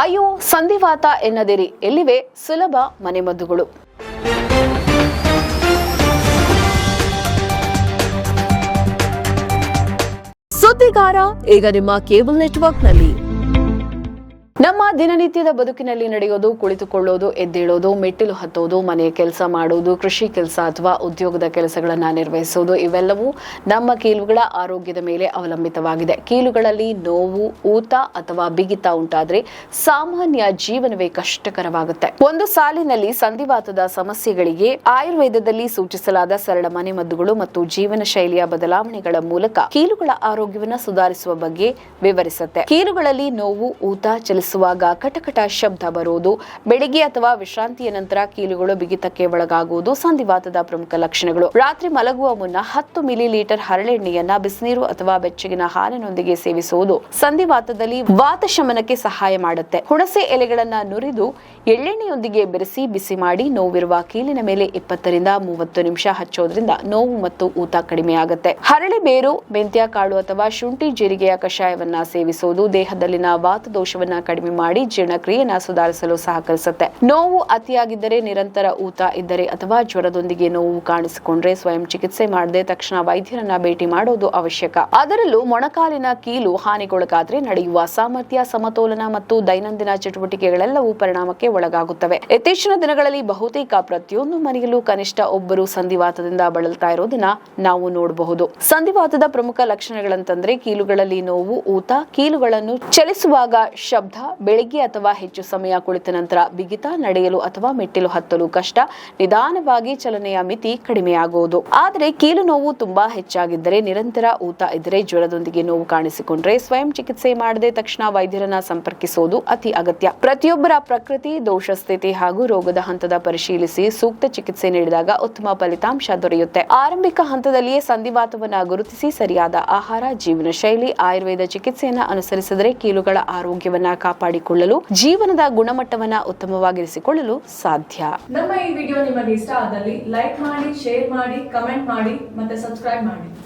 ಅಯ್ಯೋ ಸಂಧಿವಾತ ಎನ್ನದಿರಿ, ಎಲ್ಲಿವೆ ಸುಲಭ ಮನೆಮದ್ದುಗಳು. ಸುದ್ದಿಗಾರ ಈಗ ನಿಮ್ಮ ಕೇಬಲ್ ನೆಟ್ವರ್ಕ್ನಲ್ಲಿ. ನಮ್ಮ ದಿನನಿತ್ಯದ ಬದುಕಿನಲ್ಲಿ ನಡೆಯೋದು, ಕುಳಿತುಕೊಳ್ಳೋದು, ಎದ್ದೇಳೋದು, ಮೆಟ್ಟಿಲು ಹತ್ತೋದು, ಮನೆಯ ಕೆಲಸ ಮಾಡೋದು, ಕೃಷಿ ಕೆಲಸ ಅಥವಾ ಉದ್ಯೋಗದ ಕೆಲಸಗಳನ್ನು ನಿರ್ವಹಿಸೋದು, ಇವೆಲ್ಲವೂ ನಮ್ಮ ಕೀಲುಗಳ ಆರೋಗ್ಯದ ಮೇಲೆ ಅವಲಂಬಿತವಾಗಿದೆ. ಕೀಲುಗಳಲ್ಲಿ ನೋವು, ಊತ ಅಥವಾ ಬಿಗಿತ ಉಂಟಾದ್ರೆ ಸಾಮಾನ್ಯ ಜೀವನವೇ ಕಷ್ಟಕರವಾಗುತ್ತೆ. ಒಂದು ಸಾಲಿನಲ್ಲಿ ಸಂಧಿವಾತದ ಸಮಸ್ಯೆಗಳಿಗೆ ಆಯುರ್ವೇದದಲ್ಲಿ ಸೂಚಿಸಲಾದ ಸರಳ ಮನೆಮದ್ದುಗಳು ಮತ್ತು ಜೀವನ ಶೈಲಿಯ ಬದಲಾವಣೆಗಳ ಮೂಲಕ ಕೀಲುಗಳ ಆರೋಗ್ಯವನ್ನು ಸುಧಾರಿಸುವ ಬಗ್ಗೆ ವಿವರಿಸುತ್ತೆ. ಕೀಲುಗಳಲ್ಲಿ ನೋವು, ಊತ, ಚಲಿಸುವಾಗ ಕಟಕಟ ಶಬ್ದ ಬರುವುದು, ಬೆಳಿಗ್ಗೆ ಅಥವಾ ವಿಶ್ರಾಂತಿಯ ನಂತರ ಕೀಲುಗಳು ಬಿಗಿತಕ್ಕೆ ಒಳಗಾಗುವುದು ಸಂಧಿವಾತದ ಪ್ರಮುಖ ಲಕ್ಷಣಗಳು. ರಾತ್ರಿ ಮಲಗುವ ಮುನ್ನ 10 ಮಿಲಿಲೀಟರ್ ಹರಳೆಣ್ಣೆಯನ್ನ ಬಿಸಿನೀರು ಅಥವಾ ಬೆಚ್ಚಗಿನ ಹಾಲಿನೊಂದಿಗೆ ಸೇವಿಸುವುದು ಸಂಧಿವಾತದಲ್ಲಿ ವಾತ ಶಮನಕ್ಕೆ ಸಹಾಯ ಮಾಡುತ್ತೆ. ಹುಣಸೆ ಎಲೆಗಳನ್ನ ನುರಿದು ಎಳ್ಳೆಣ್ಣೆಯೊಂದಿಗೆ ಬೆರೆಸಿ ಬಿಸಿ ಮಾಡಿ ನೋವಿರುವ ಕೀಲಿನ ಮೇಲೆ 20 ರಿಂದ 30 ನಿಮಿಷ ಹಚ್ಚೋದ್ರಿಂದ ನೋವು ಮತ್ತು ಊತ ಕಡಿಮೆಯಾಗುತ್ತೆ. ಹರಳೆ ಬೇರು, ಮೆಂತ್ಯ ಕಾಳು ಅಥವಾ ಶುಂಠಿ ಜೀರಿಗೆಯ ಕಷಾಯವನ್ನ ಸೇವಿಸುವುದು ದೇಹದಲ್ಲಿನ ವಾತದೋಷವನ್ನ ಕಡಿಮೆ ಮಾಡಿ ಜೀರ್ಣಕ್ರಿಯೆಯನ್ನು ಸುಧಾರಿಸಲು ಸಹಕರಿಸುತ್ತೆ. ನೋವು ಅತಿಯಾಗಿದ್ದರೆ, ನಿರಂತರ ಊತ ಇದ್ದರೆ ಅಥವಾ ಜ್ವರದೊಂದಿಗೆ ನೋವು ಕಾಣಿಸಿಕೊಂಡ್ರೆ ಸ್ವಯಂ ಚಿಕಿತ್ಸೆ ಮಾಡದೆ ತಕ್ಷಣ ವೈದ್ಯರನ್ನ ಭೇಟಿ ಮಾಡೋದು ಅವಶ್ಯಕ. ಅದರಲ್ಲೂ ಮೊಣಕಾಲಿನ ಕೀಲು ಹಾನಿಗೊಳಗಾದ್ರೆ ನಡೆಯುವ ಸಾಮರ್ಥ್ಯ, ಸಮತೋಲನ ಮತ್ತು ದೈನಂದಿನ ಚಟುವಟಿಕೆಗಳೆಲ್ಲವೂ ಪರಿಣಾಮಕ್ಕೆ ಒಳಗಾಗುತ್ತವೆ. ಇತ್ತೀಚಿನ ದಿನಗಳಲ್ಲಿ ಬಹುತೇಕ ಪ್ರತಿಯೊಂದು ಮನೆಯಲ್ಲೂ ಕನಿಷ್ಠ ಒಬ್ಬರು ಸಂಧಿವಾತದಿಂದ ಬಳಲ್ತಾ ಇರೋದನ್ನ ನಾವು ನೋಡಬಹುದು. ಸಂಧಿವಾತದ ಪ್ರಮುಖ ಲಕ್ಷಣಗಳಂತಂದ್ರೆ ಕೀಲುಗಳಲ್ಲಿ ನೋವು, ಊತ, ಕೀಲುಗಳನ್ನು ಚಲಿಸುವಾಗ ಶಬ್ದ, ಬೆಳಿಗ್ಗೆ ಅಥವಾ ಹೆಚ್ಚು ಸಮಯ ಕುಳಿತ ನಂತರ ಬಿಗಿತ, ನಡೆಯಲು ಅಥವಾ ಮೆಟ್ಟಿಲು ಹತ್ತಲು ಕಷ್ಟ, ನಿಧಾನವಾಗಿ ಚಲನೆಯ ಮಿತಿ ಕಡಿಮೆಯಾಗುವುದು. ಆದರೆ ಕೀಲು ನೋವು ತುಂಬಾ ಹೆಚ್ಚಾಗಿದ್ದರೆ, ನಿರಂತರ ಊತ ಇದ್ದರೆ, ಜ್ವರದೊಂದಿಗೆ ನೋವು ಕಾಣಿಸಿಕೊಂಡ್ರೆ ಸ್ವಯಂ ಚಿಕಿತ್ಸೆ ಮಾಡದೆ ತಕ್ಷಣ ವೈದ್ಯರನ್ನ ಸಂಪರ್ಕಿಸುವುದು ಅತಿ ಅಗತ್ಯ. ಪ್ರತಿಯೊಬ್ಬರ ಪ್ರಕೃತಿ, ದೋಷ ಸ್ಥಿತಿ ಹಾಗೂ ರೋಗದ ಹಂತದ ಪರಿಶೀಲಿಸಿ ಸೂಕ್ತ ಚಿಕಿತ್ಸೆ ನೀಡಿದಾಗ ಉತ್ತಮ ಫಲಿತಾಂಶ ದೊರೆಯುತ್ತೆ. ಆರಂಭಿಕ ಹಂತದಲ್ಲಿಯೇ ಸಂಧಿವಾತವನ್ನ ಗುರುತಿಸಿ ಸರಿಯಾದ ಆಹಾರ, ಜೀವನ ಶೈಲಿ, ಆಯುರ್ವೇದ ಚಿಕಿತ್ಸೆಯನ್ನ ಅನುಸರಿಸಿದರೆ ಕೀಲುಗಳ ಆರೋಗ್ಯವನ್ನ ಕಾಪಾಡಿಕೊಳ್ಳಲು, ಜೀವನದ ಗುಣಮಟ್ಟವನ್ನ ಉತ್ತಮವಾಗಿರಿಸಿಕೊಳ್ಳಲು ಸಾಧ್ಯ. ನಮ್ಮ ಈ ವಿಡಿಯೋ ನಿಮಗೆ ಇಷ್ಟ ಆದಲ್ಲಿ ಲೈಕ್ ಮಾಡಿ, ಶೇರ್ ಮಾಡಿ, ಕಮೆಂಟ್ ಮಾಡಿ ಮತ್ತೆ ಸಬ್ಸ್ಕ್ರೈಬ್ ಮಾಡಿ.